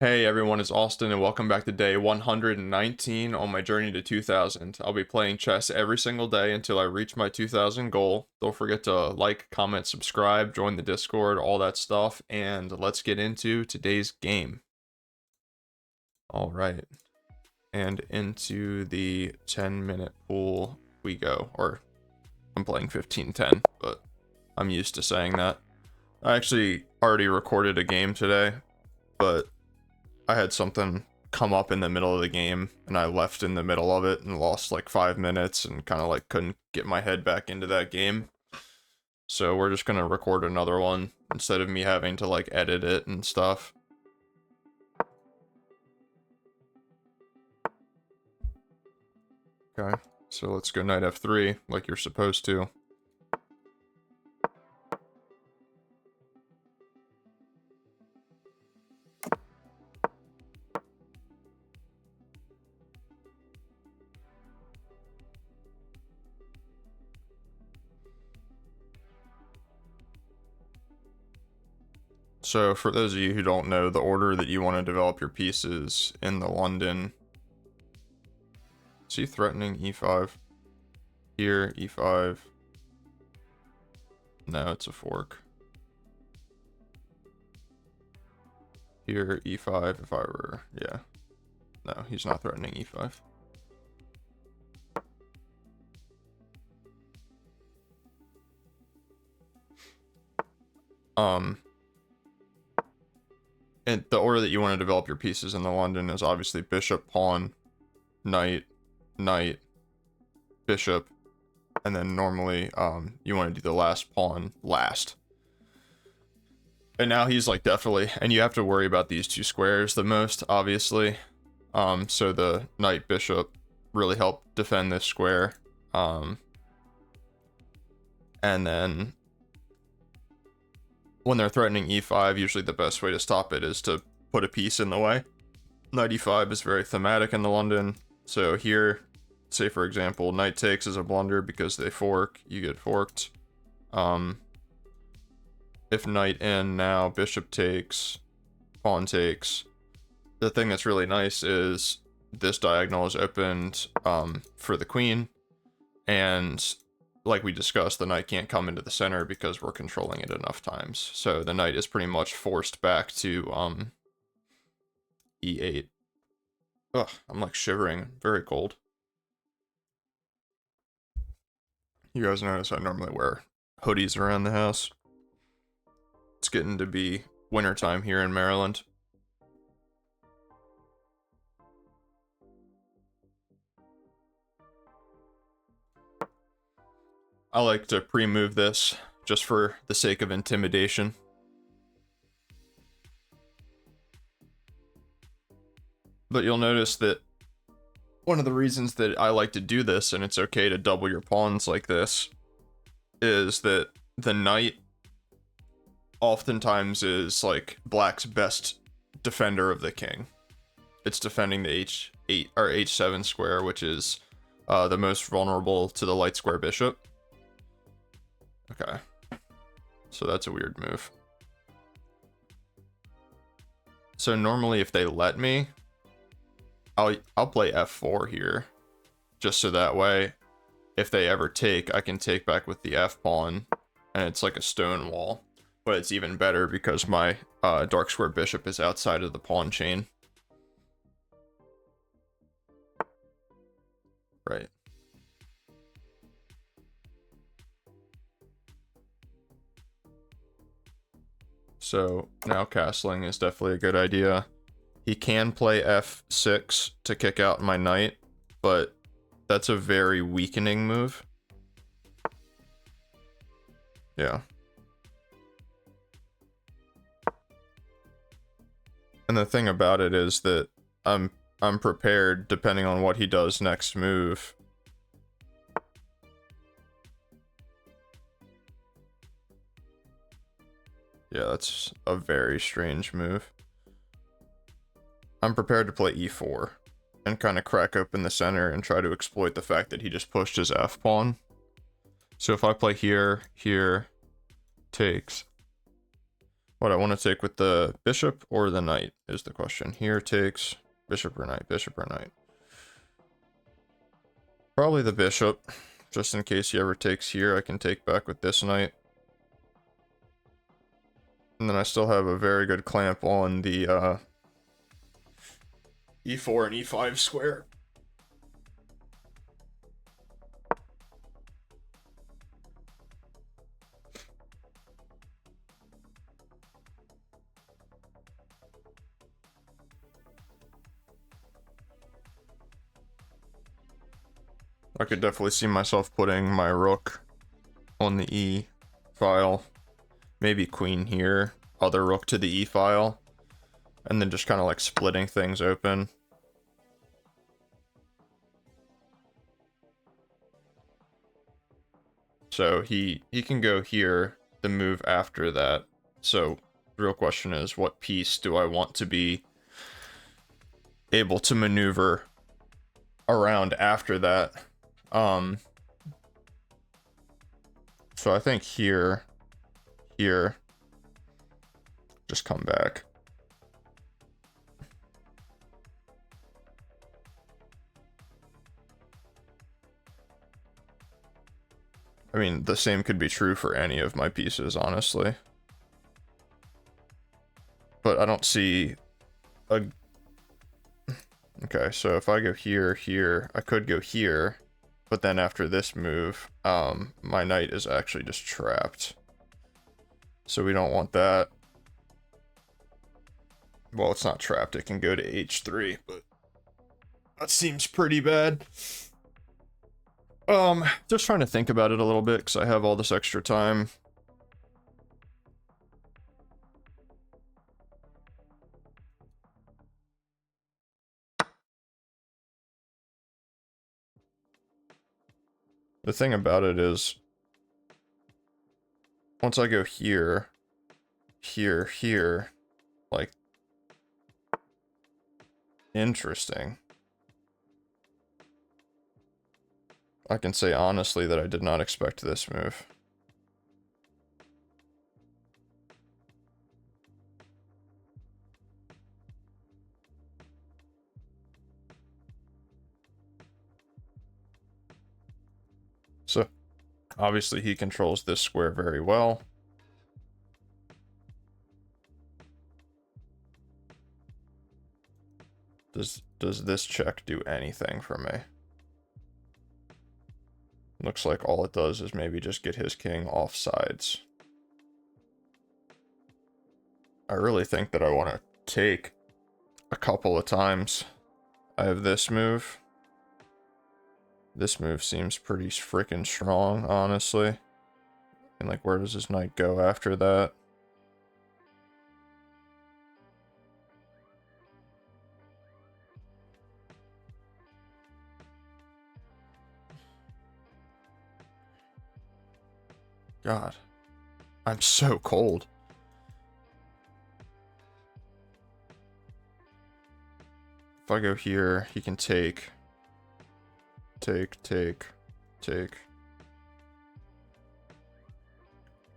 Hey everyone, it's Austin and welcome back to day 119 on my journey to 2000. I'll be playing chess every single day until I reach my 2000 goal. Don't forget to like, comment, subscribe, join the Discord, all that stuff, and let's get into today's game. All right, and into the 10-minute pool we go, or I'm playing 15-10, but I'm used to saying that. I actually already recorded a game today, but I had something come up in the middle of the game and I left in the middle of it and lost like 5 minutes and kind of like couldn't get my head back into that game. So we're just gonna record another one instead of me having to like edit it and stuff. Okay, so let's go knight f3 like you're supposed to. So for those of you who don't know, the order that you want to develop your pieces in the London. Is he threatening e5? Here, e5. No, it's a fork. Here, e5 if I were, yeah. No, he's not threatening e5. And the order that you want to develop your pieces in the London is obviously bishop, pawn, knight, knight, bishop, and then normally you want to do the last pawn last. And now he's like definitely, and you have to worry about these two squares the most, obviously. So the knight bishop really help defend this square. And then when they're threatening e5, usually the best way to stop it is to put a piece in the way. Knight e5 is very thematic in the London. So here, say for example, knight takes is a blunder because they fork, you get forked. If knight in now, bishop takes, pawn takes. The thing that's really nice is this diagonal is opened for the queen, and like we discussed, the knight can't come into the center because we're controlling it enough times. So the knight is pretty much forced back to e8. Ugh, I'm like shivering, very cold. You guys notice I normally wear hoodies around the house. It's getting to be wintertime here in Maryland. I like to pre-move this just for the sake of intimidation. But you'll notice that one of the reasons that I like to do this, and it's okay to double your pawns like this, is that the knight oftentimes is like black's best defender of the king. It's defending the h8 or h7 square, which is the most vulnerable to the light square bishop. Okay, so that's a weird move. So normally if they let me, I'll play f4 here, just so that way if they ever take, I can take back with the f pawn, and it's like a stone wall. But it's even better because my dark square bishop is outside of the pawn chain. Right. So now castling is definitely a good idea. He can play f6 to kick out my knight, but that's a very weakening move. Yeah. And the thing about it is that I'm prepared depending on what he does next move. Yeah, that's a very strange move. I'm prepared to play e4 and kind of crack open the center and try to exploit the fact that he just pushed his f pawn. So if I play here, here, takes, What I want to take with the bishop or the knight is the question. Here takes bishop or knight, bishop or knight. Probably the bishop, just in case he ever takes here. I can take back with this knight. And then I still have a very good clamp on the e4 and e5 square. I could definitely see myself putting my rook on the E file. Maybe queen here, other rook to the E file. And then just kind of like splitting things open. So he can go here, the move after that. So the real question is, what piece do I want to be able to maneuver around after that? So I think here, just come back. I mean, the same could be true for any of my pieces, honestly. But I don't see a... Okay, so if I go here, here, I could go here. But then after this move, my knight is actually just trapped. So we don't want that. Well, it's not trapped. It can go to h3, but that seems pretty bad. Just trying to think about it a little bit because I have all this extra time. The thing about it is, once I go here, here, here, like, interesting. I can say honestly that I did not expect this move. So, obviously he controls this square very well. Does this check do anything for me? Looks like all it does is maybe just get his king off sides. I really think that I want to take a couple of times. I have this move. This move seems pretty freaking strong, honestly. And like, where does this knight go after that? God, I'm so cold. If I go here, he can take.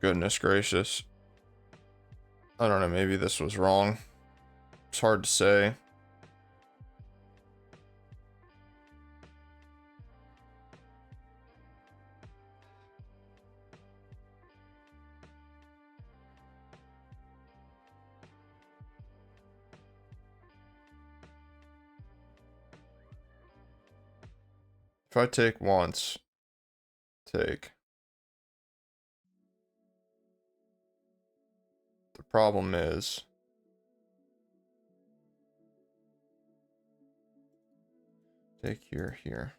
Goodness gracious. I don't know, maybe this was wrong. It's hard to say. If I take once, take. The problem is, take here, here.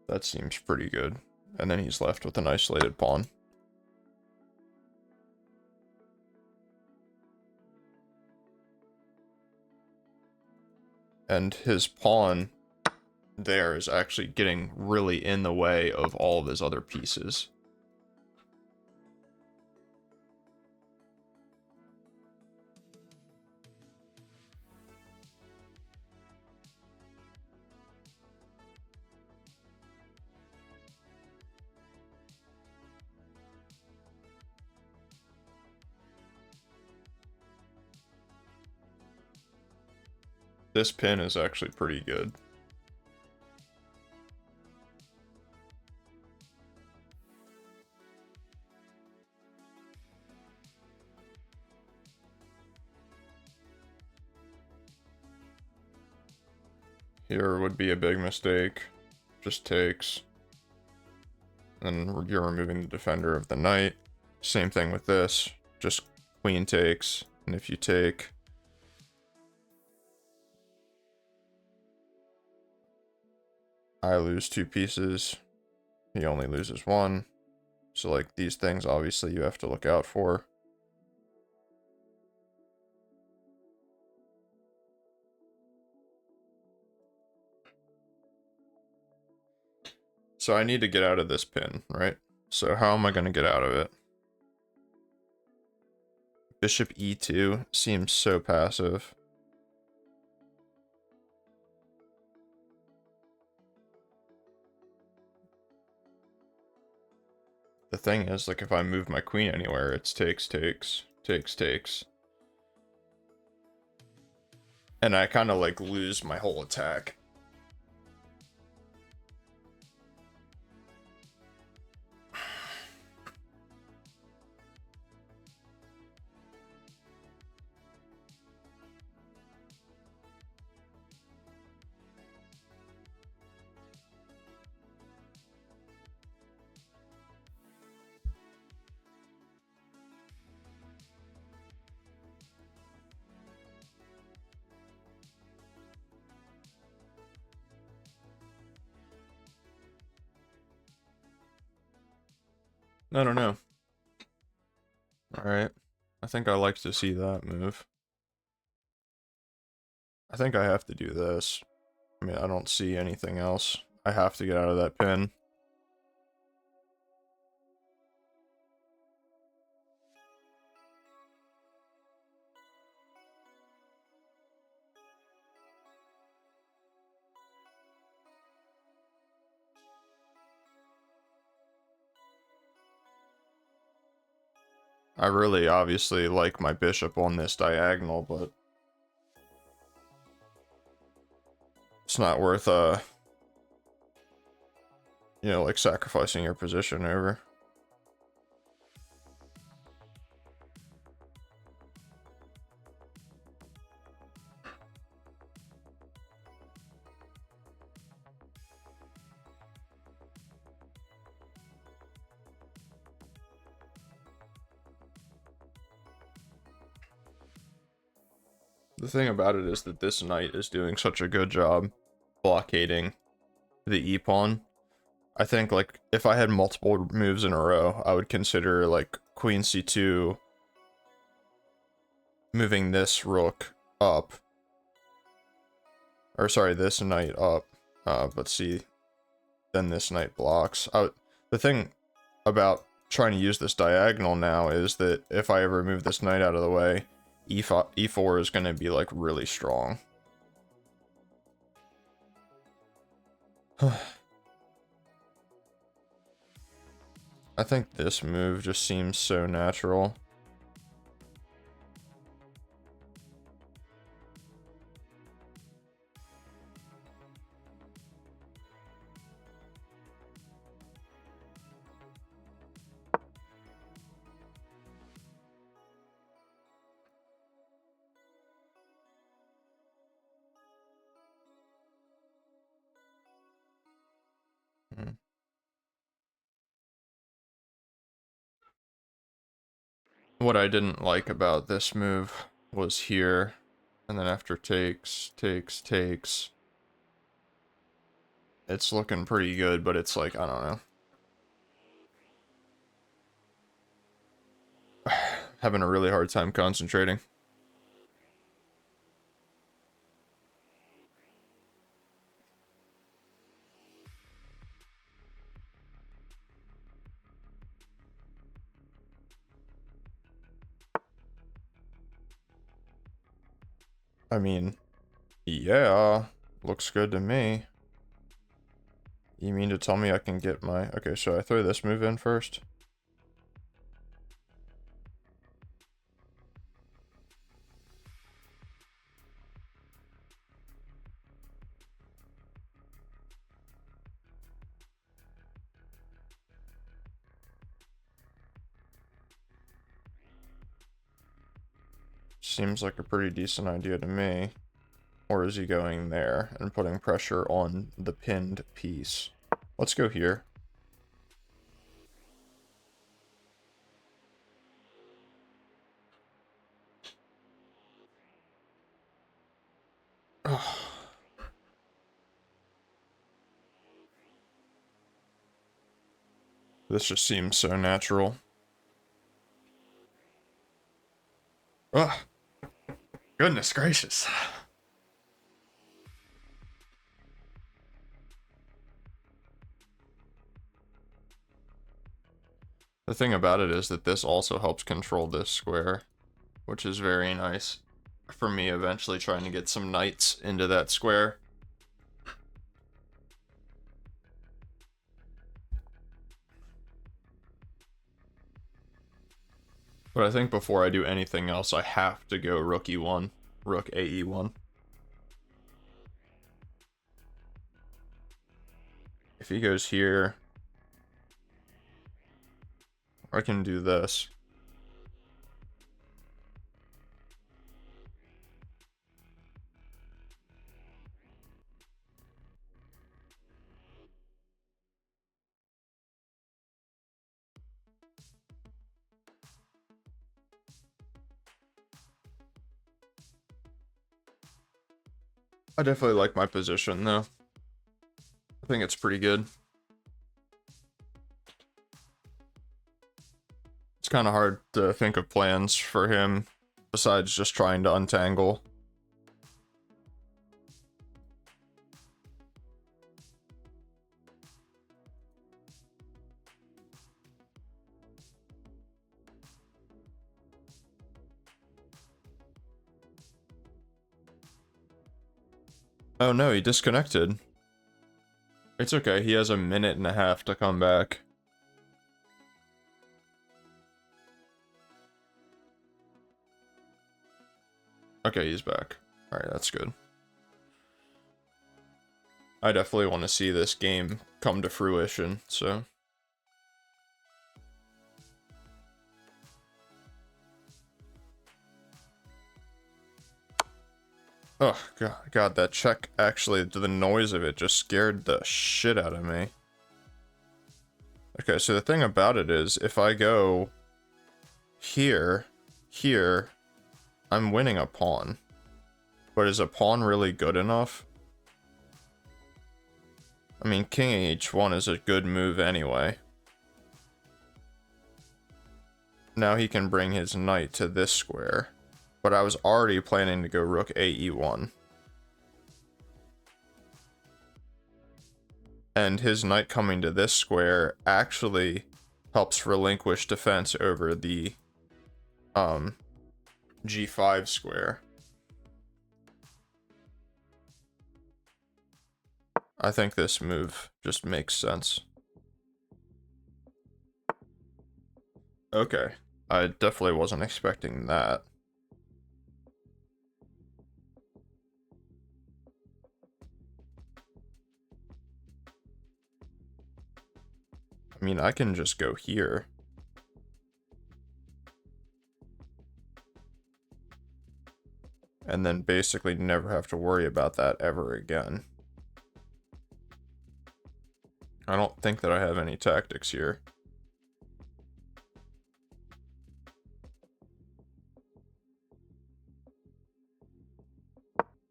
That seems pretty good. And then he's left with an isolated pawn. And his pawn there is actually getting really in the way of all of his other pieces. This pin is actually pretty good. Here would be a big mistake. Just takes. And you're removing the defender of the knight. Same thing with this. Just queen takes. And if you take, I lose 2 pieces. He only loses 1. So like these things obviously you have to look out for. So I need to get out of this pin, right? So how am I going to get out of it? Bishop e2 seems so passive. The thing is, like, if I move my queen anywhere, it's takes, takes, takes, takes. And I kind of, like, lose my whole attack. I don't know. Alright. I think I like to see that move. I think I have to do this. I mean, I don't see anything else. I have to get out of that pin. I really obviously like my bishop on this diagonal, but it's not worth, you know, like sacrificing your position over. The thing about it is that this knight is doing such a good job blockading the e-pawn. I think, like, if I had multiple moves in a row, I would consider, like, queen c2, moving this rook up. Or, sorry, this knight up. But see, then this knight blocks. The thing about trying to use this diagonal now is that if I ever move this knight out of the way, e4 is going to be, like, really strong. I think this move just seems so natural. What I didn't like about this move was here, and then after takes, takes, takes. It's looking pretty good, but it's like, I don't know. Having a really hard time concentrating. I mean, yeah, looks good to me. You mean to tell me I can get my... Okay, so I throw this move in first? Seems like a pretty decent idea to me. Or is he going there and putting pressure on the pinned piece? Let's go here. This just seems so natural. Ugh. Goodness gracious. The thing about it is that this also helps control this square, which is very nice for me eventually trying to get some knights into that square. But I think before I do anything else, I have to go rook e1, rook ae1. If he goes here, I can do this. I definitely like my position, though. I think it's pretty good. It's kind of hard to think of plans for him, besides just trying to untangle. Oh no, he disconnected. It's okay, he has a minute and a half to come back. Okay, he's back. Alright, that's good. I definitely want to see this game come to fruition, so... Oh, God, that check, actually, the noise of it just scared the shit out of me. Okay, so the thing about it is, if I go here, I'm winning a pawn. But is a pawn really good enough? I mean, king h1 is a good move anyway. Now he can bring his knight to this square. But I was already planning to go rook ae1. And his knight coming to this square actually helps relinquish defense over the g5 square. I think this move just makes sense. Okay, I definitely wasn't expecting that. I mean, I can just go here. And then basically never have to worry about that ever again. I don't think that I have any tactics here.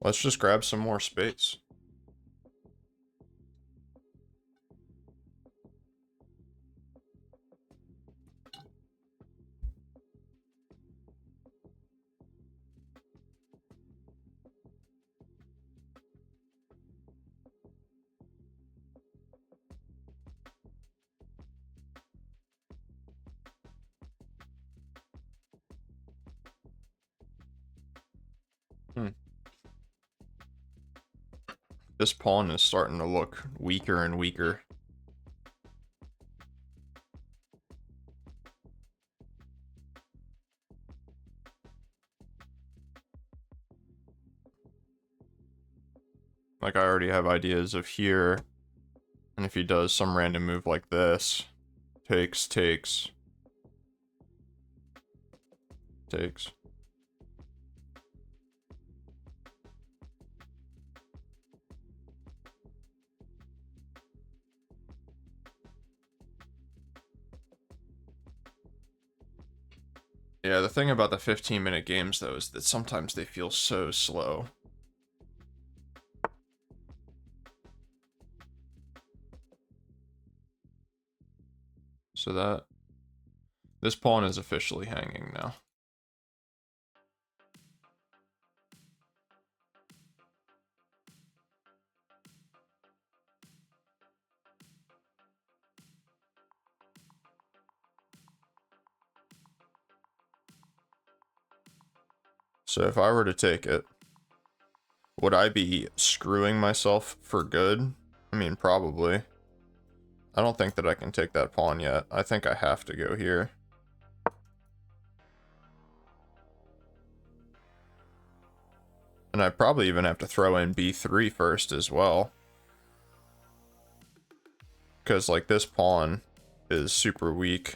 Let's just grab some more space. This pawn is starting to look weaker and weaker. Like, I already have ideas of here. And if he does some random move like this, takes. Yeah, the thing about the 15-minute games, though, is that sometimes they feel so slow. So this pawn is officially hanging now. So if I were to take it, would I be screwing myself for good? I mean, probably. I don't think that I can take that pawn yet. I think I have to go here. And I probably even have to throw in b3 first as well. Because, like, this pawn is super weak.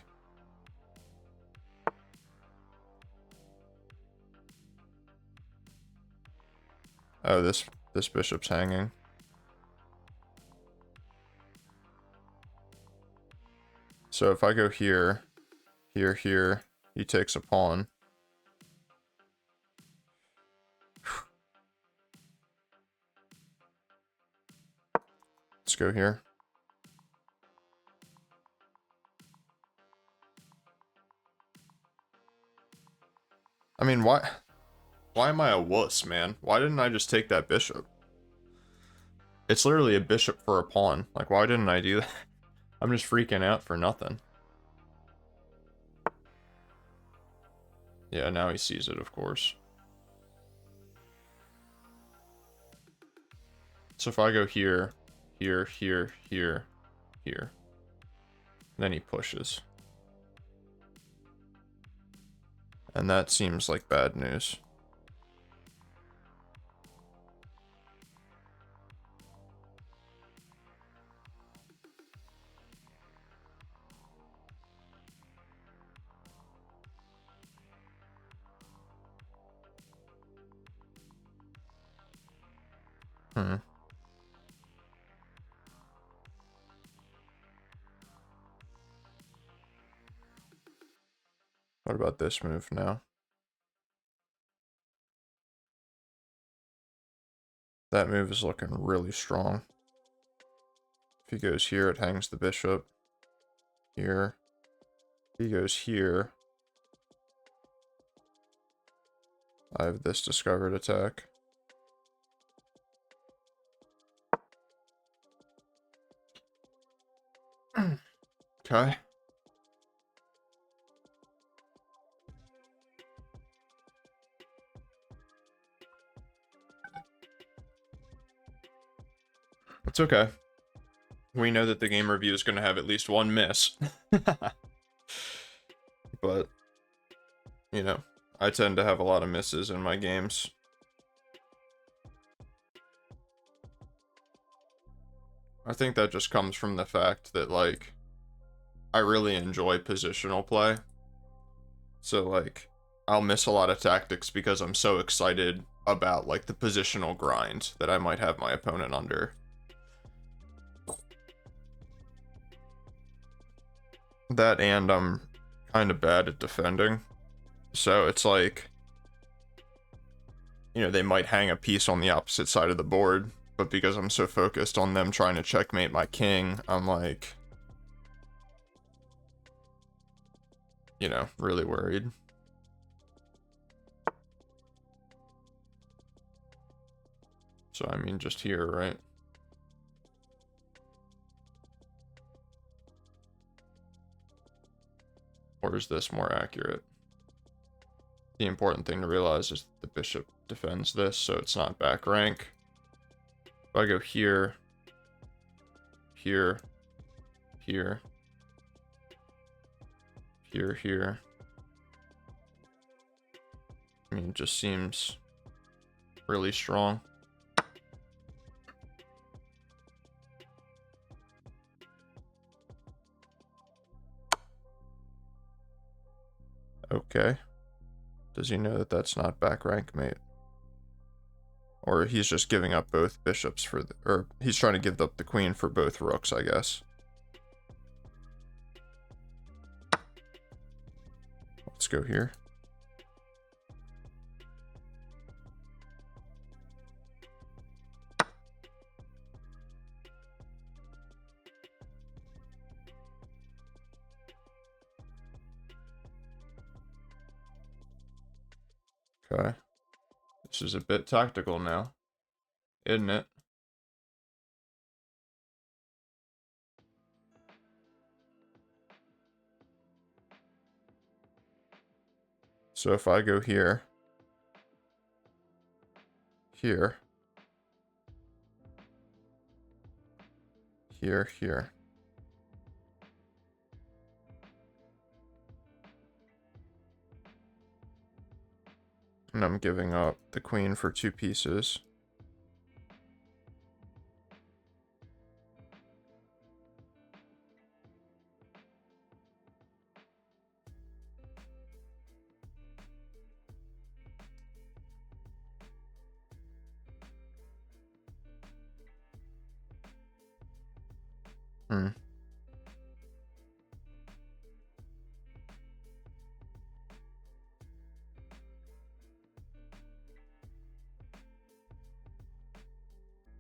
Oh, this bishop's hanging. So if I go here, here, he takes a pawn. Let's go here. I mean, why am I a wuss, man? Why didn't I just take that bishop? It's literally a bishop for a pawn. Like, why didn't I do that? I'm just freaking out for nothing. Yeah, now he sees it, of course. So if I go here, here, here, here, here, then he pushes. And that seems like bad news. What about this move now? That move is looking really strong. If he goes here, it hangs the bishop. Here. If he goes here, I have this discovered attack. Okay. It's okay. We know that the game review is going to have at least one miss. But, you know, I tend to have a lot of misses in my games. I think that just comes from the fact that, like, I really enjoy positional play. So, like, I'll miss a lot of tactics because I'm so excited about, like, the positional grind that I might have my opponent under. That, and I'm kind of bad at defending. So it's like, you know, they might hang a piece on the opposite side of the board, but because I'm so focused on them trying to checkmate my king, I'm like, you know, really worried. So, I mean, just here, right? Or is this more accurate? The important thing to realize is the bishop defends this, so it's not back rank. If I go here, here, here, here. I mean, it just seems really strong. Okay. Does he know that that's not back rank, mate? Or he's just giving up both bishops for the... Or he's trying to give up the queen for both rooks, I guess. Let's go here. Okay. This is a bit tactical now, isn't it? So if I go here, here, here. And I'm giving up the queen for 2 pieces. Hmm.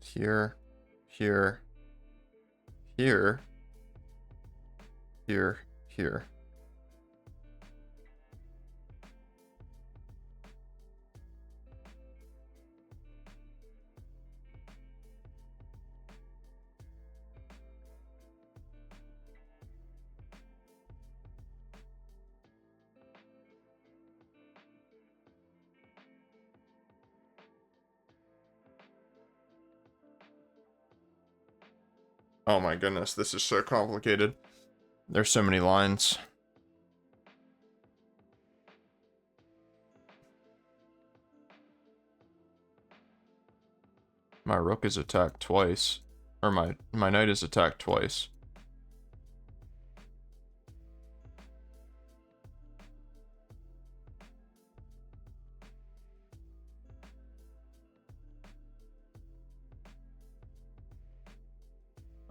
Here, here, here, here. Oh my goodness, this is so complicated. There's so many lines. My rook is attacked twice. Or my knight is attacked twice.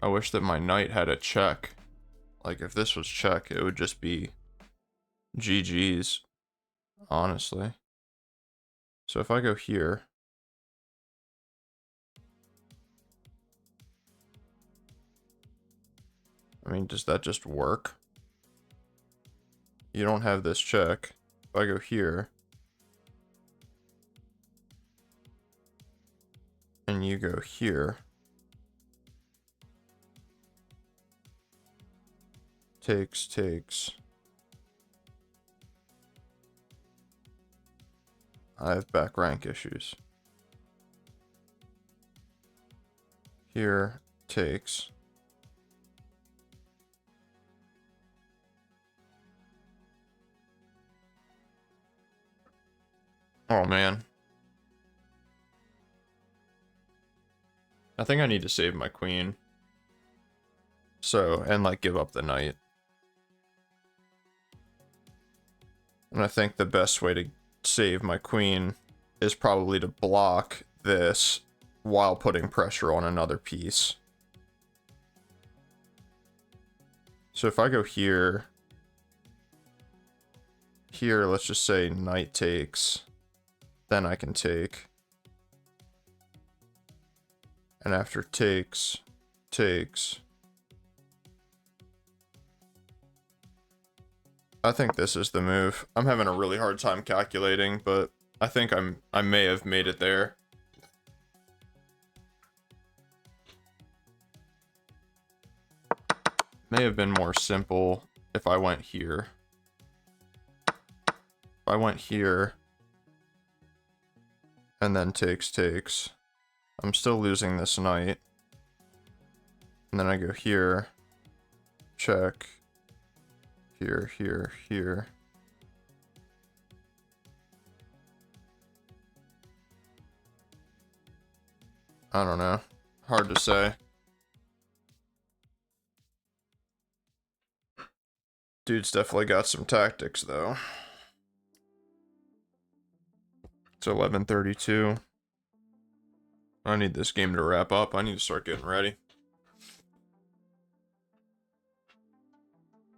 I wish that my knight had a check. Like, if this was check, it would just be GG's, honestly. So if I go here, I mean, does that just work? You don't have this check. If I go here, and you go here, takes. I have back rank issues. Here, takes. Oh man. I think I need to save my queen. So, and like give up the knight. And I think the best way to save my queen is probably to block this while putting pressure on another piece. So if I go here, let's just say knight takes, then I can take. And after takes. I think this is the move. I'm having a really hard time calculating, but I think I may have made it there. May have been more simple if I went here. If I went here and then takes. I'm still losing this knight. And then I go here. Check. Here. I don't know. Hard to say. Dude's definitely got some tactics, though. It's 11:32. I need this game to wrap up. I need to start getting ready.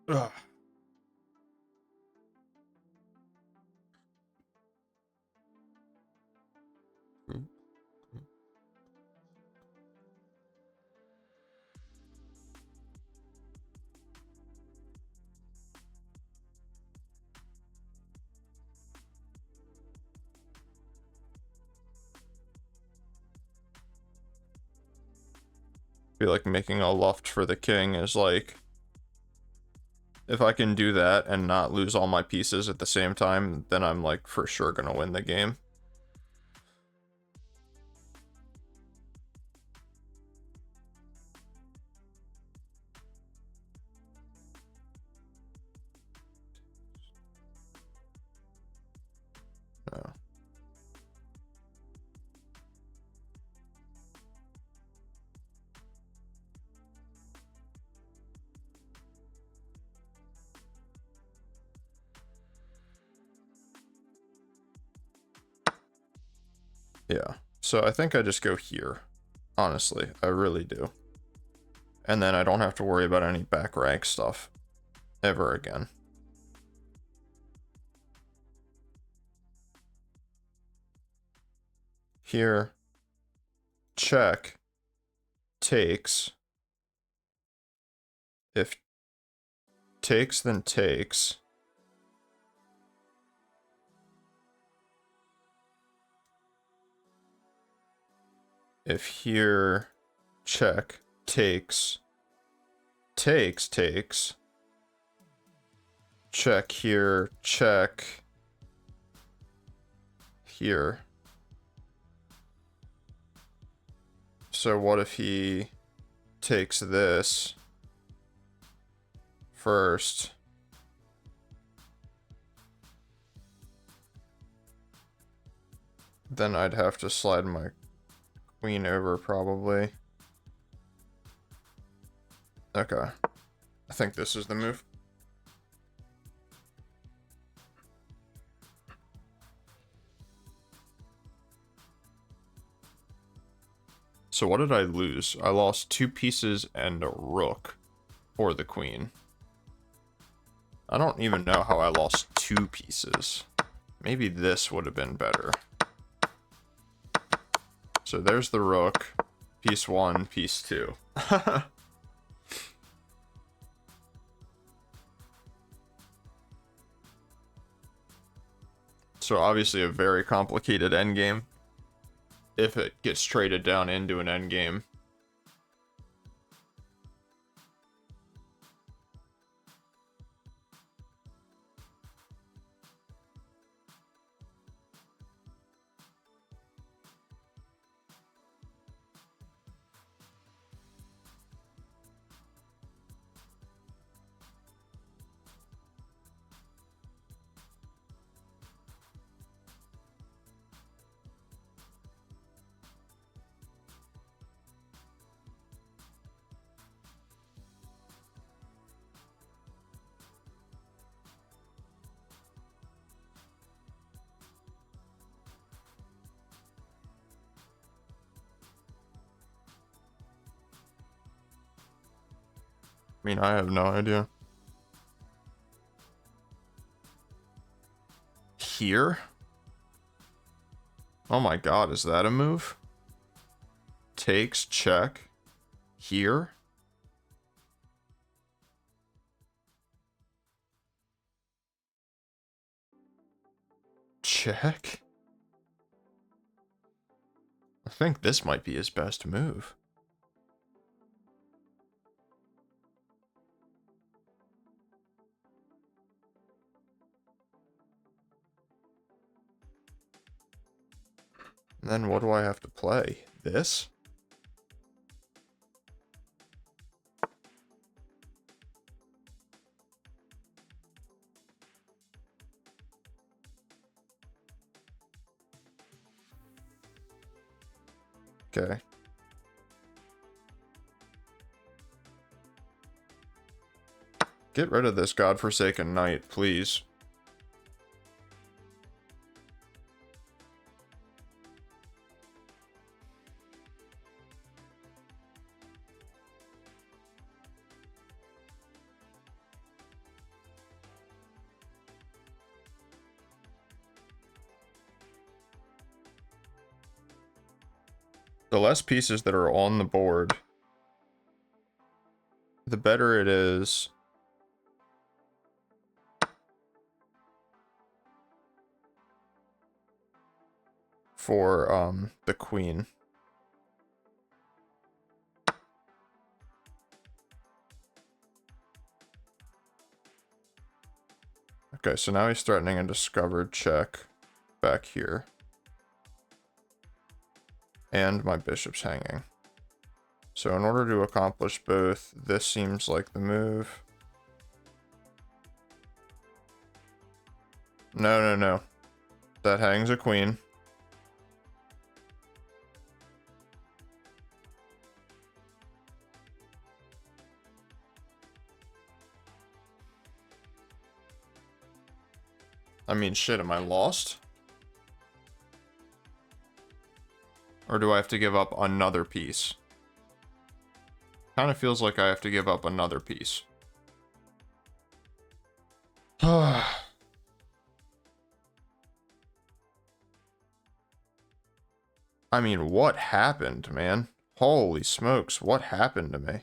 Ugh. feel like making a luft for the king is like, if I can do that and not lose all my pieces at the same time, then I'm like for sure gonna win the game. No. Yeah, so I think I just go here. Honestly, I really do. And then I don't have to worry about any back rank stuff ever again. Here, check, takes. If takes, then takes. If here, check, takes, takes, check here, check here. So what if he takes this first? Then I'd have to slide my queen over probably. Okay. I think this is the move. So what did I lose? I lost 2 pieces and a rook for the queen. I don't even know how I lost 2 pieces. Maybe this would have been better. So there's the rook. Piece 1, piece 2. So obviously a very complicated endgame. If it gets traded down into an endgame. I mean, I have no idea. Here? Oh my god, is that a move? Takes, check. Here? Check? I think this might be his best move. And then what do I have to play? This? Okay. Get rid of this godforsaken knight, please. The less pieces that are on the board, the better it is for the queen. Okay, so now he's threatening a discovered check back here. And my bishop's hanging. So in order to accomplish both, this seems like the move. No, no, no. That hangs a queen. I mean, shit, am I lost? Or do I have to give up another piece? Kind of feels like I have to give up another piece. I mean, what happened, man? Holy smokes, what happened to me?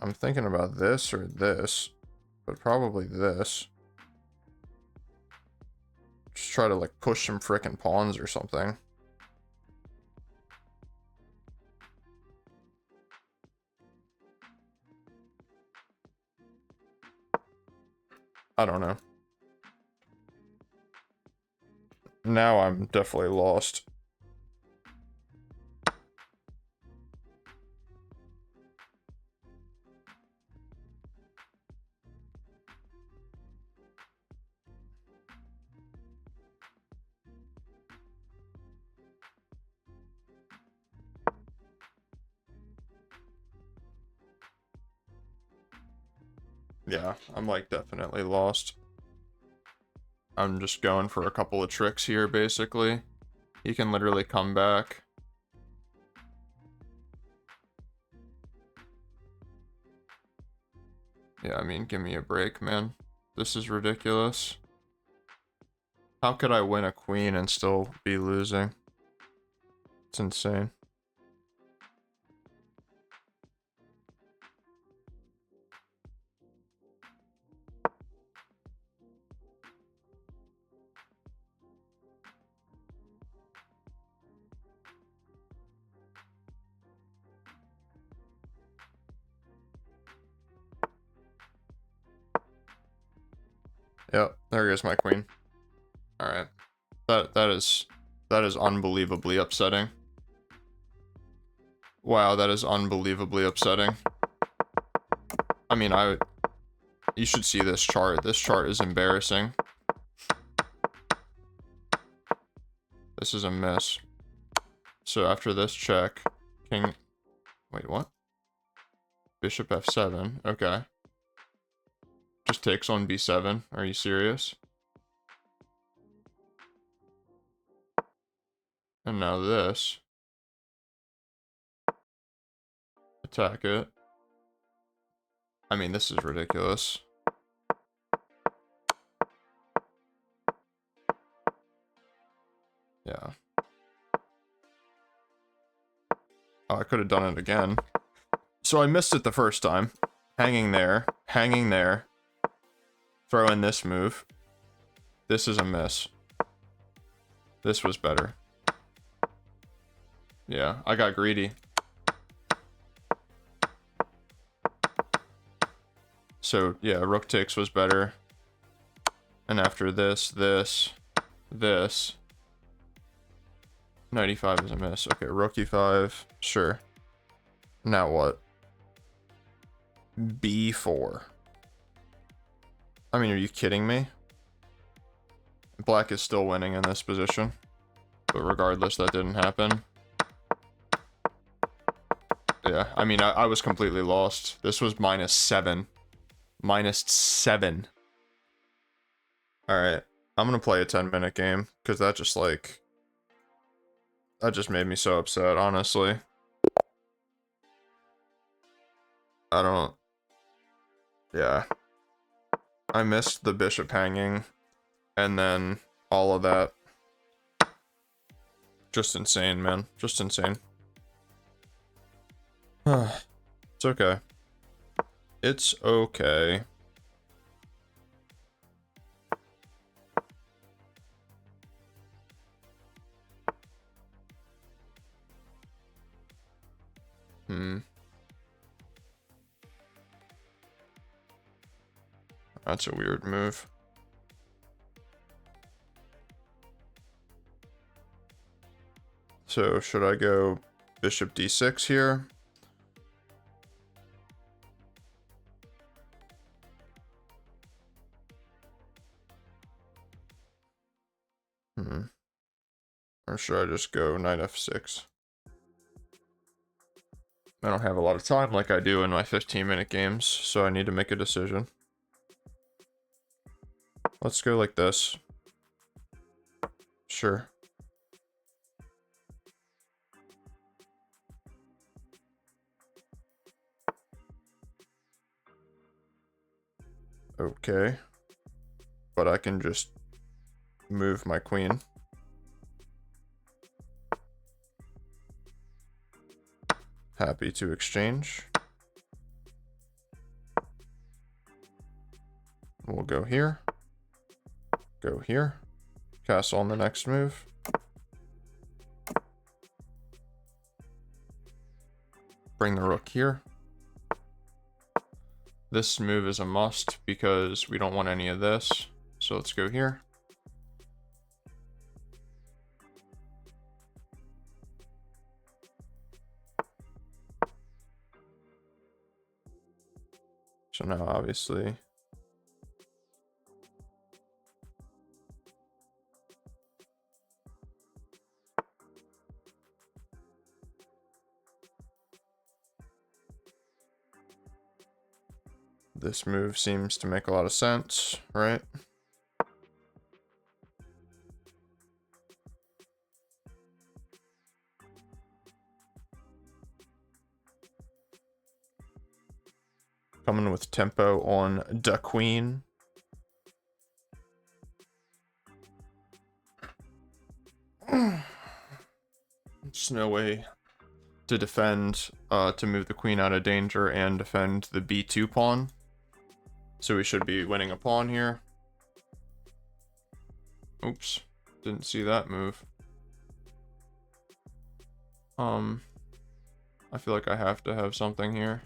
I'm thinking about this or this, but probably this. Just try to, like, push some frickin' pawns or something. I don't know. Now I'm definitely lost. Yeah, I'm like definitely lost. I'm just going for a couple of tricks here, basically. He can literally come back. Yeah, I mean, give me a break, man. This is ridiculous. How could I win a queen and still be losing? It's insane. Yep, there goes my queen. Alright. That is unbelievably upsetting. Wow, that is unbelievably upsetting. I mean, you should see this chart. This chart is embarrassing. This is a miss. So after this check, king... Wait, what? Bishop f7. Okay. Just takes on b7. Are you serious? And now this. Attack it. I mean, this is ridiculous. Yeah. Oh, I could have done it again. So I missed it the first time. Hanging there. Hanging there. Throw in this move. This is a miss. This was better. Yeah, I got greedy. So, yeah, rook takes was better. And after this, this. 95 is a miss. Okay, rook e5. Sure. Now what? b4. I mean, are you kidding me? Black is still winning in this position. But regardless, that didn't happen. Yeah, I mean, I was completely lost. This was -7. -7. Alright, I'm gonna play a 10-minute game, because that just, like... That just made me so upset, honestly. I don't... Yeah. I missed the bishop hanging, and then all of that. Just insane, man. Just insane. It's okay. It's okay. That's a weird move. So should I go bishop d6 here? Or should I just go knight f6? I don't have a lot of time like I do in my 15-minute games, so I need to make a decision. Let's go like this. Sure. Okay. But I can just move my queen. Happy to exchange. We'll go here. Go here. Castle on the next move. Bring the rook here. This move is a must because we don't want any of this. So let's go here. So now obviously this move seems to make a lot of sense, right? Coming with tempo on the queen. There's no way to defend, to move the queen out of danger and defend the b2 pawn. So we should be winning a pawn here. Oops, didn't see that move. I feel like I have to have something here.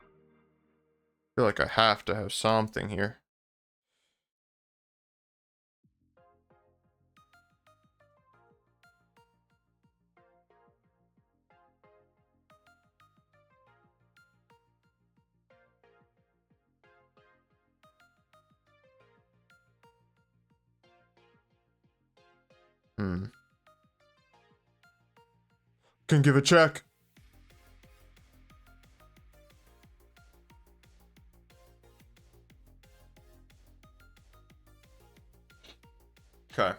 I feel like I have to have something here. Can give a check. Okay.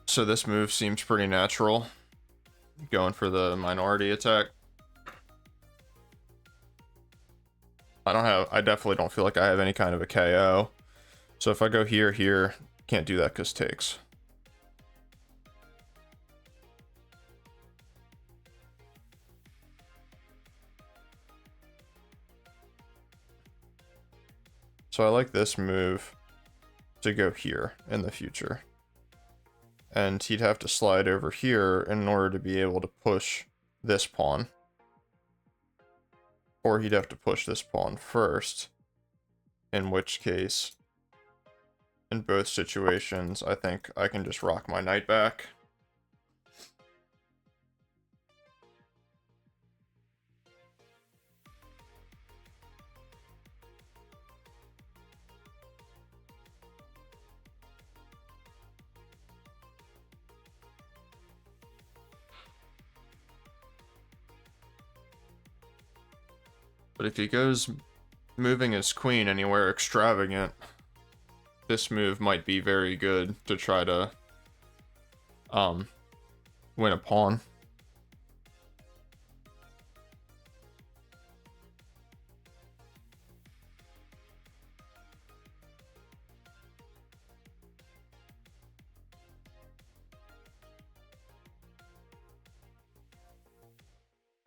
So this move seems pretty natural. Going for the minority attack. I definitely don't feel like I have any kind of a KO. So if I go here, can't do that because takes. So I like this move to go here in the future. And he'd have to slide over here in order to be able to push this pawn. Or he'd have to push this pawn first. In which case, in both situations, I think I can just rock my knight back. But if he goes moving his queen anywhere extravagant, this move might be very good to try to win a pawn.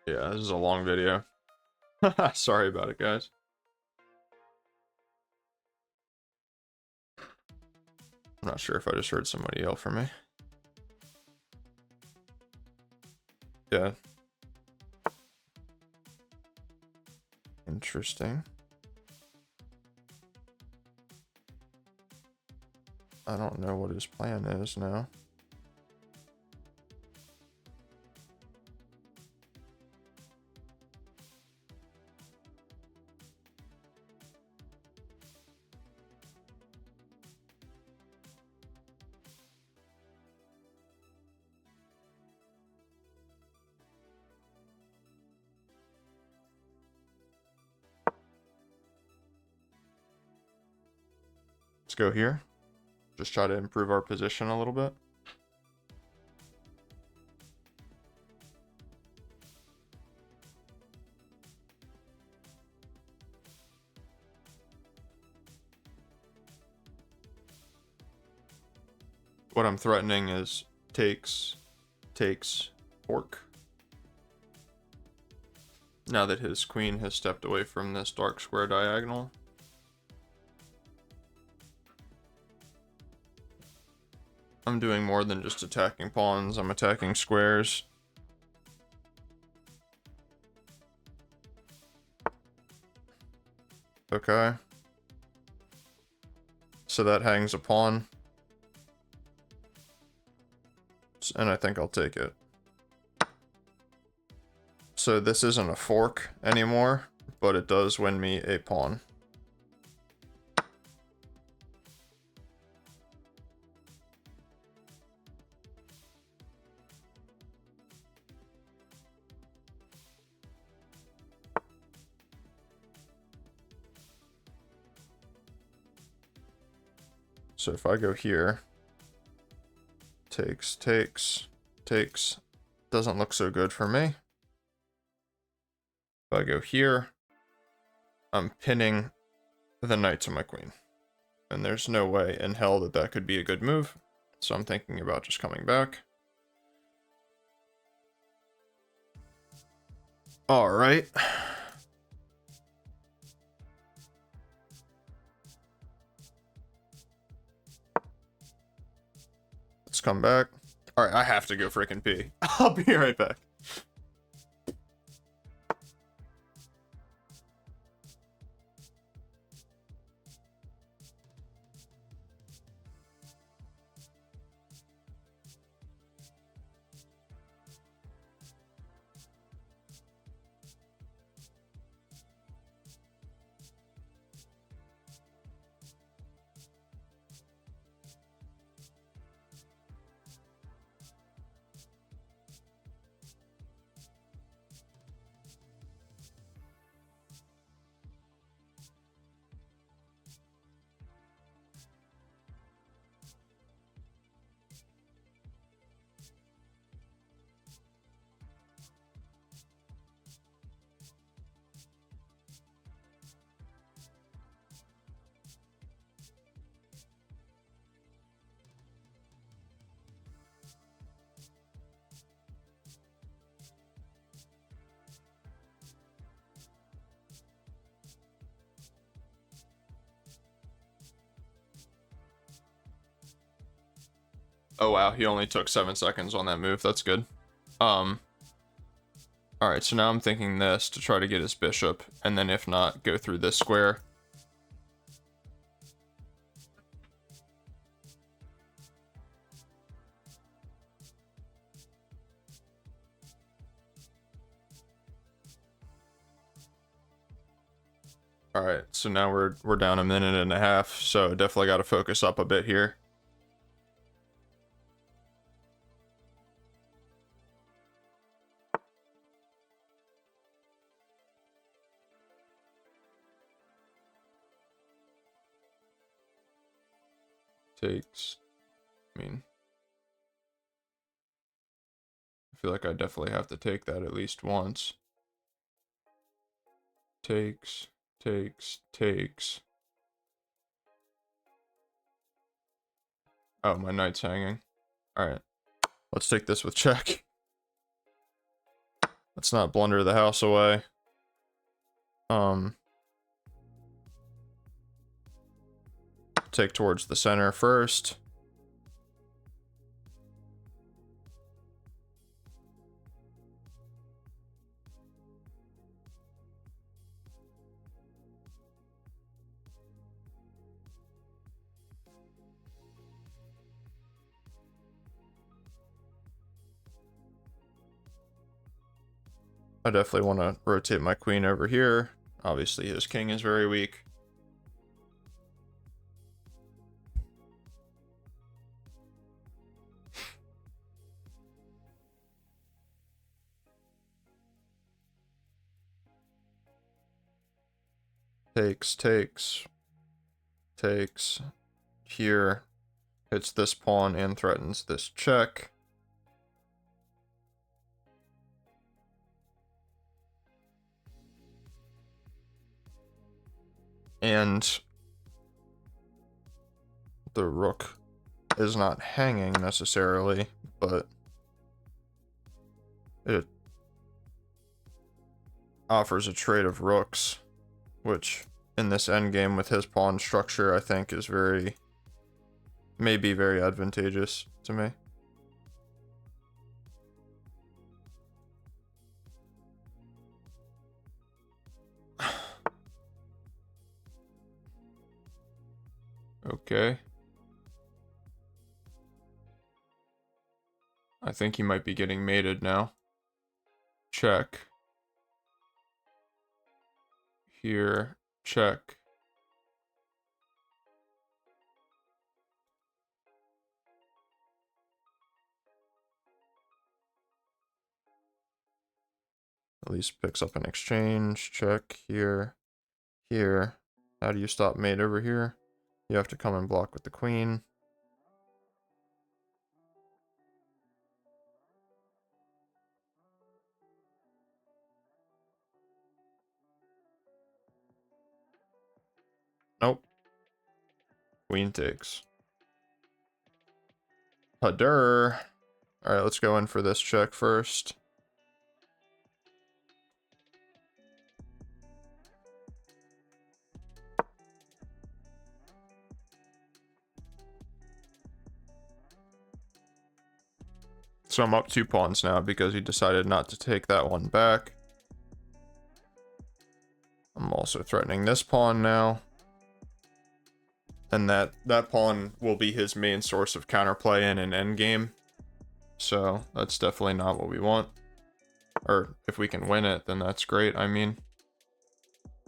Yeah, this is a long video. Sorry about it, guys. I'm not sure if I just heard somebody yell for me. Yeah. Interesting. I don't know what his plan is now. Let's go here. Just try to improve our position a little bit. What I'm threatening is takes, fork. Now that his queen has stepped away from this dark square diagonal. I'm doing more than just attacking pawns, I'm attacking squares. Okay. So that hangs a pawn. And I think I'll take it. So this isn't a fork anymore, but it does win me a pawn. So if I go here, takes, doesn't look so good for me. If I go here, I'm pinning the knight to my queen. And there's no way in hell that that could be a good move. So I'm thinking about just coming back. All right. Let's come back. All right, I have to go freaking pee. I'll be right back. Oh wow, he only took 7 seconds on that move. That's good. Alright, so now I'm thinking this to try to get his bishop, and then if not, go through this square. Alright, so now we're down a minute and a half, so definitely gotta focus up a bit here. Takes, I mean, I feel like I definitely have to take that at least once. Takes. Oh, my knight's hanging. Alright, let's take this with check. Let's not blunder the house away. Take towards the center first. I definitely want to rotate my queen over here. Obviously, his king is very weak. Takes. Here. Hits this pawn and threatens this check. And the rook is not hanging necessarily, but it offers a trade of rooks, which in this endgame with his pawn structure, I think is may be very advantageous to me. Okay. I think he might be getting mated now. Check. Here, check. At least picks up an exchange. Check here. Here. How do you stop mate over here? You have to come and block with the queen. Nope. Queen takes. Hadur. Alright, let's go in for this check first. So I'm up 2 pawns now because he decided not to take that one back. I'm also threatening this pawn now. And that pawn will be his main source of counterplay in an endgame. So that's definitely not what we want. Or if we can win it, then that's great, I mean.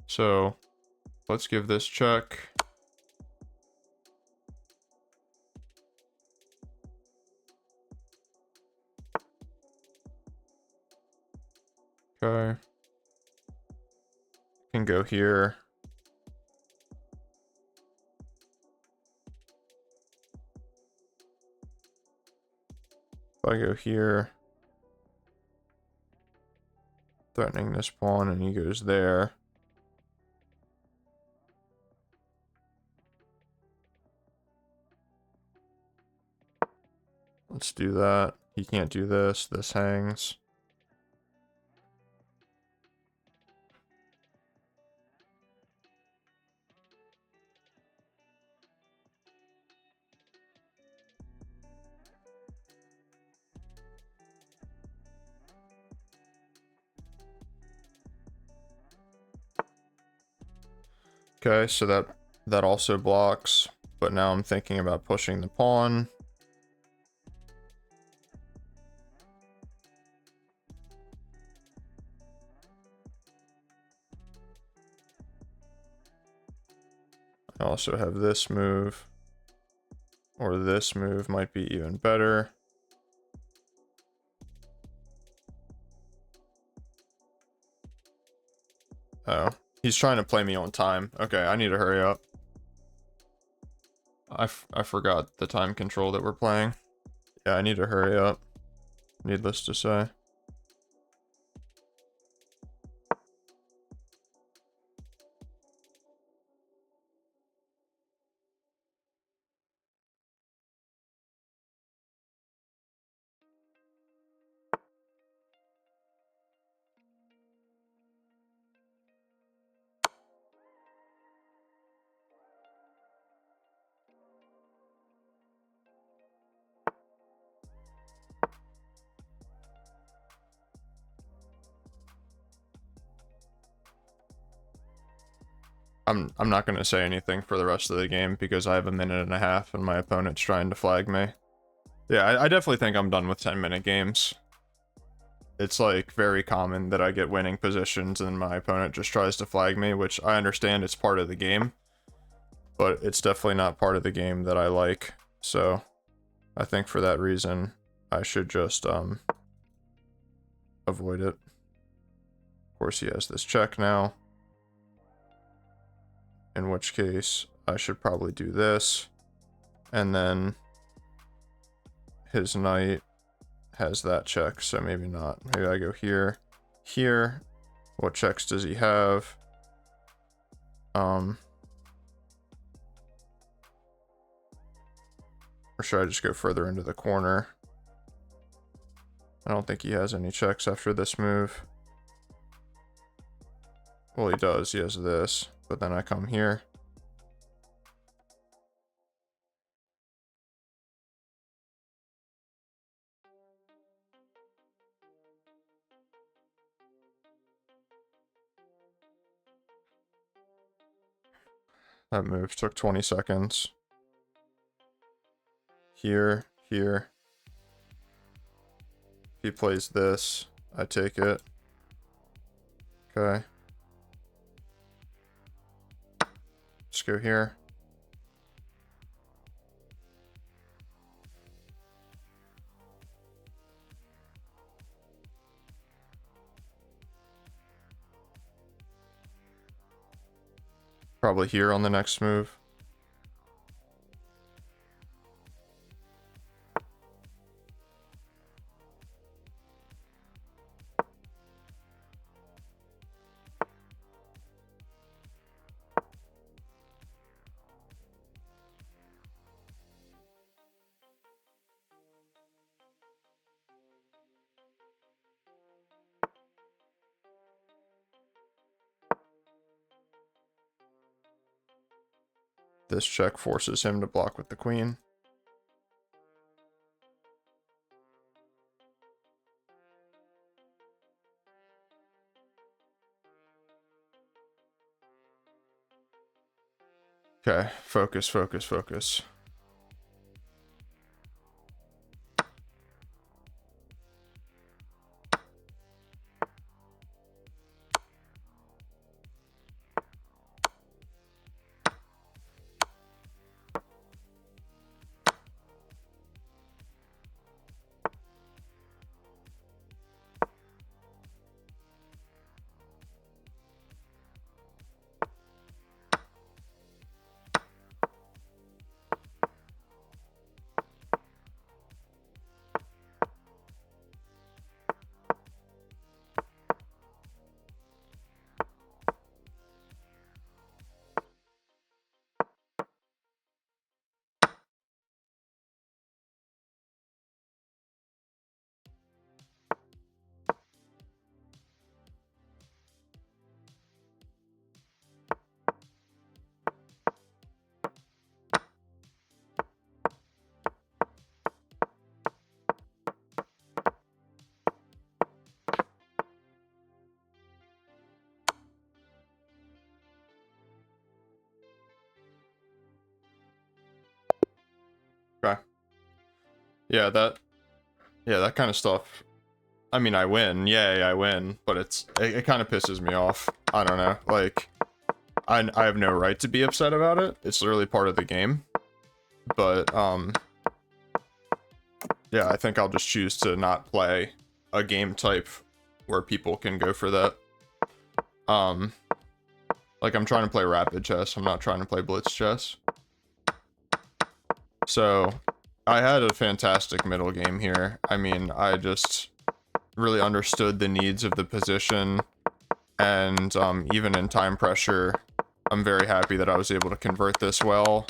So let's give this check. Okay. Can go here. If I go here, threatening this pawn, and he goes there. Let's do that. He can't do this. This hangs. Okay, so that also blocks, but now I'm thinking about pushing the pawn. I also have this move, or this move might be even better. Oh, he's trying to play me on time. Okay, I need to hurry up. I forgot the time control that we're playing. Yeah, I need to hurry up. Needless to say. I'm not going to say anything for the rest of the game because I have a minute and a half and my opponent's trying to flag me. Yeah, I definitely think I'm done with 10-minute games. it's like very common that I get winning positions and my opponent just tries to flag me, which I understand it's part of the game, but it's definitely not part of the game that I like. So I think for that reason, I should just avoid it. Of course, he has this check now, in which case I should probably do this, and then his knight has that check, so maybe not. Maybe I go here, here. What checks does he have? Or should I just go further into the corner? I don't think he has any checks after this move. Well, he does. He has this, but then I come here. That move took 20 seconds. Here, here. If he plays this, I take it. Okay. Just go here. Probably here on the next move. This check forces him to block with the queen. Okay, focus, focus, focus. Okay. Yeah, that kind of stuff. I mean, I win. Yay, I win. But it kind of pisses me off. I don't know. Like, I have no right to be upset about it. It's literally part of the game. But, yeah, I think I'll just choose to not play a game type where people can go for that. Like, I'm trying to play rapid chess. I'm not trying to play blitz chess. So, I had a fantastic middle game here. I mean, I just really understood the needs of the position, and even in time pressure, I'm very happy that I was able to convert this well,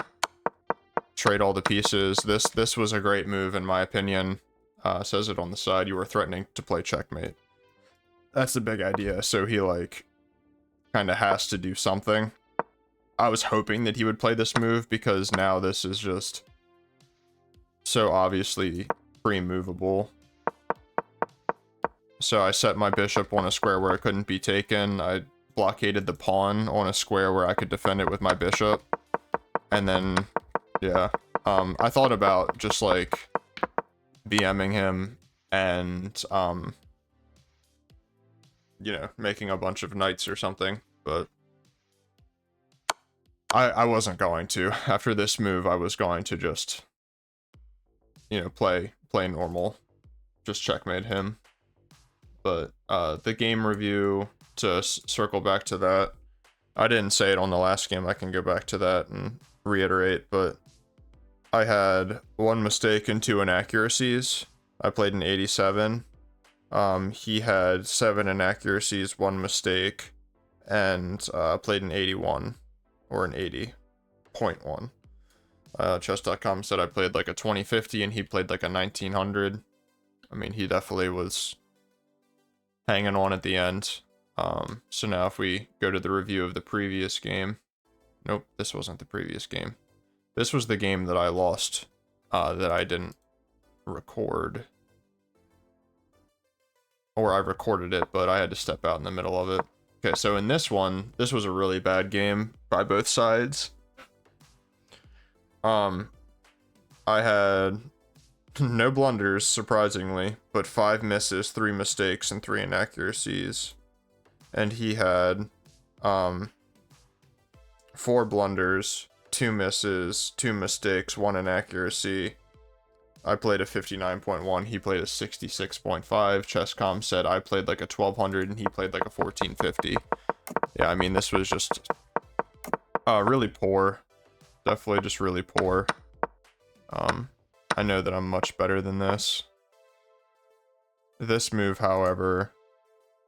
trade all the pieces. This was a great move in my opinion. Says it on the side, you were threatening to play checkmate. That's the big idea, so he like kind of has to do something. I was hoping that he would play this move because now this is just so obviously pre-movable. So I set my bishop on a square where it couldn't be taken. I blockaded the pawn on a square where I could defend it with my bishop. And then, yeah. I thought about just like BMing him and you know, making a bunch of knights or something, but I wasn't going to. After this move, I was going to just, you know, play normal, just checkmate him. But the game review, to circle back to that, I didn't say it on the last game, I can go back to that and reiterate, but I had 1 mistake and 2 inaccuracies. I played an 87. He had 7 inaccuracies, 1 mistake, and played an 81, or an 80.1. Chess.com said I played like a 2050 and he played like a 1900. I mean, he definitely was hanging on at the end. So now if we go to the review of the previous game. Nope, this wasn't the previous game. This was the game that I lost, that I didn't record. Or I recorded it, but I had to step out in the middle of it. Okay, so in this one, this was a really bad game by both sides. I had no blunders, surprisingly, but 5 misses, 3 mistakes, and 3 inaccuracies. And he had 4 blunders, 2 misses, 2 mistakes, 1 inaccuracy. I played a 59.1, he played a 66.5. Chesscom said I played like a 1200 and he played like a 1450. Yeah, I mean, this was just really poor. Definitely just really poor. I know that I'm much better than this. This move, however,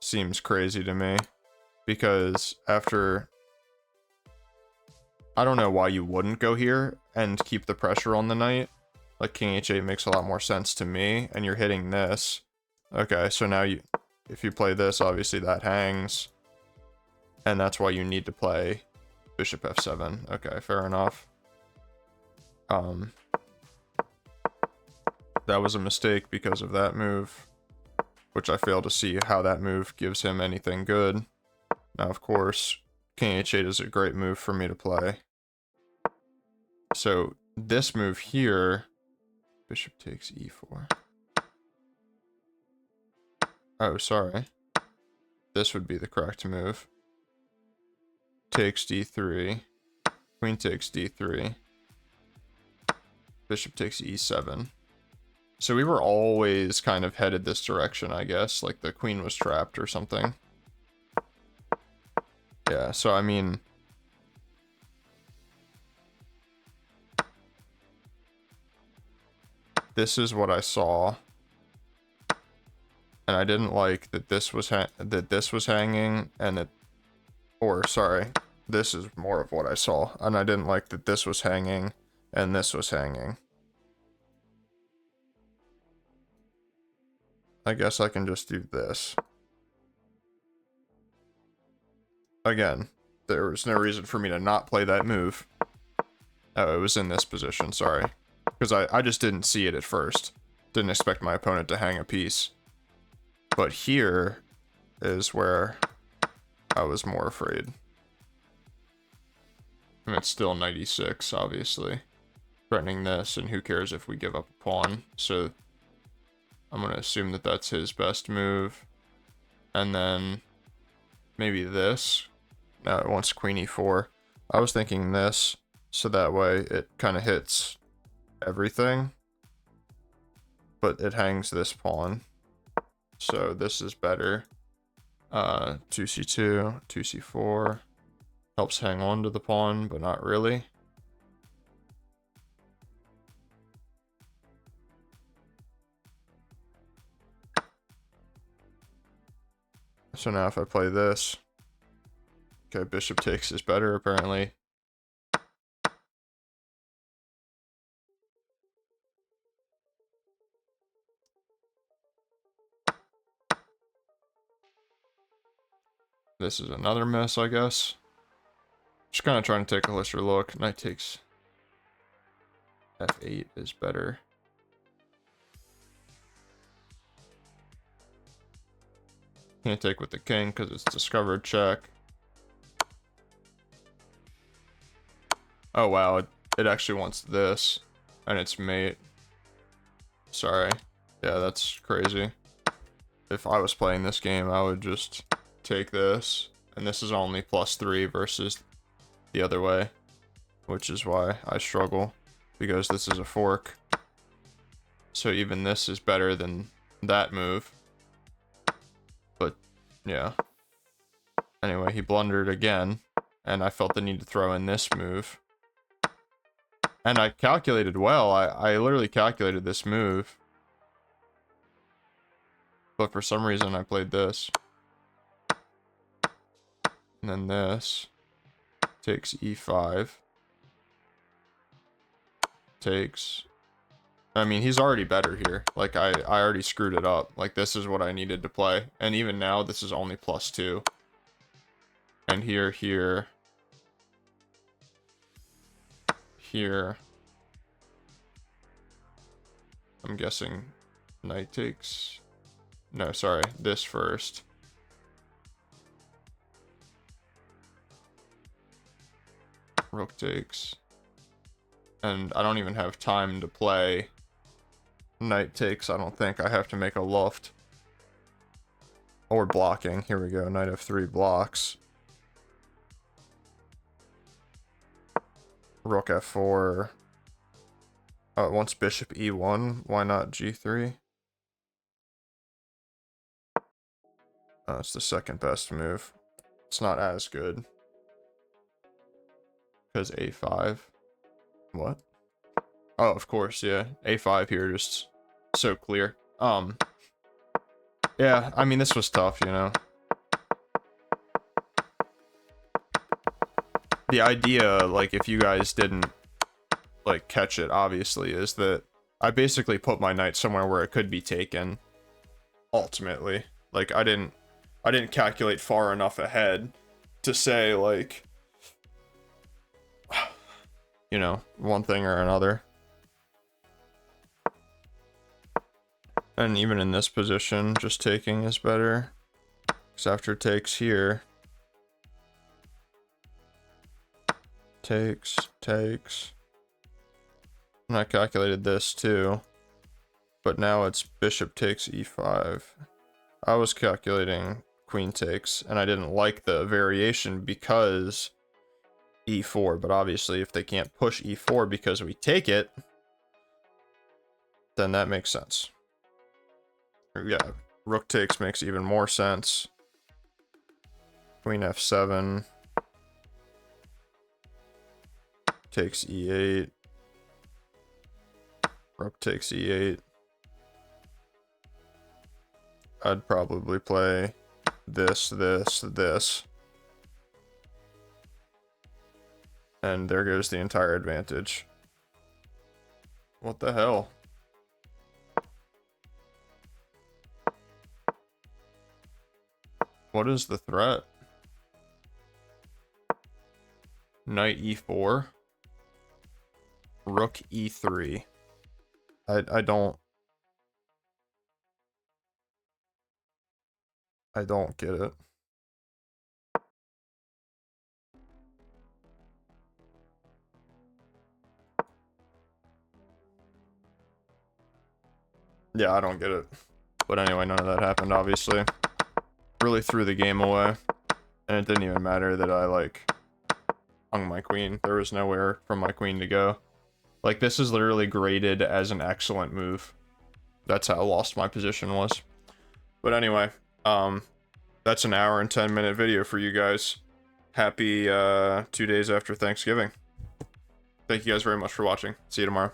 seems crazy to me, because after... I don't know why you wouldn't go here and keep the pressure on the knight. Like, king h8 makes a lot more sense to me, and you're hitting this. Okay, so now you, if you play this, obviously that hangs. And that's why you need to play bishop f7. Okay, fair enough. That was a mistake because of that move, which I fail to see how that move gives him anything good. Now, of course, king h8 is a great move for me to play. So this move here, bishop takes e4. Oh, sorry. This would be the correct move. Takes d3. Queen takes d3. Bishop takes e7. So we were always kind of headed this direction, I guess. Like the queen was trapped or something. Yeah, so I mean... this is what I saw. And I didn't like that this was hanging and that... or, sorry. This is more of what I saw. And I didn't like that this was hanging and this was hanging. I guess I can just do this. Again, there was no reason for me to not play that move. Oh, it was in this position, sorry. Because I just didn't see it at first. Didn't expect my opponent to hang a piece. But here is where I was more afraid. And it's still 96, obviously. Threatening this, and who cares if we give up a pawn. So I'm going to assume that that's his best move. And then maybe this. No, it wants queen e4. I was thinking this, so that way it kind of hits everything. But it hangs this pawn. So this is better. 2c2, 2c4. Helps hang on to the pawn, but not really. So now if I play this, okay, bishop takes is better apparently. This is another mess, I guess. Just kind of trying to take a closer look. Knight takes f8 is better. Can't take with the king because it's discovered check. Oh wow, it actually wants this, and it's mate. Sorry. Yeah, that's crazy. If I was playing this game, I would just take this, and this is only +3 versus the other way, which is why I struggle, because this is a fork. So even this is better than that move. But, yeah. Anyway, he blundered again, and I felt the need to throw in this move. And I calculated well. I literally calculated this move. But for some reason, I played this. And then this takes e5. Takes... I mean, he's already better here. Like, I already screwed it up. Like, this is what I needed to play. And even now, this is only +2. And here, here. Here. I'm guessing knight takes... No, sorry. This first. Rook takes. And I don't even have time to play knight takes, I don't think. I have to make a luft. Or blocking. Here we go. Knight f3 blocks. Rook f4. Oh, it wants bishop e1. Why not g3? Oh, it's the second best move. It's not as good. Because a5. What? Oh, of course, yeah. a5 here, just so clear. Yeah, I mean, this was tough, you know. The idea, like, if you guys didn't, like, catch it, obviously, is that I basically put my knight somewhere where it could be taken, ultimately. Like, I didn't calculate far enough ahead to say, like, you know, one thing or another. And even in this position, just taking is better. Because after takes here, takes. And I calculated this too. But now it's bishop takes e5. I was calculating queen takes, and I didn't like the variation because e4. But obviously, if they can't push e4 because we take it, then that makes sense. Yeah, rook takes makes even more sense. Queen f7. Takes e8. Rook takes e8. I'd probably play this. And there goes the entire advantage. What the hell? What is the threat? Knight e4. Rook e3. I don't get it. Yeah, I don't get it. But anyway, none of that happened, obviously. Really threw the game away. And it didn't even matter that I, like, hung my queen. There was nowhere for my queen to go. Like, this is literally graded as an excellent move. That's how lost my position was. But anyway, that's an hour and 10-minute video for you guys. Happy 2 days after Thanksgiving. Thank you guys very much for watching. See you tomorrow.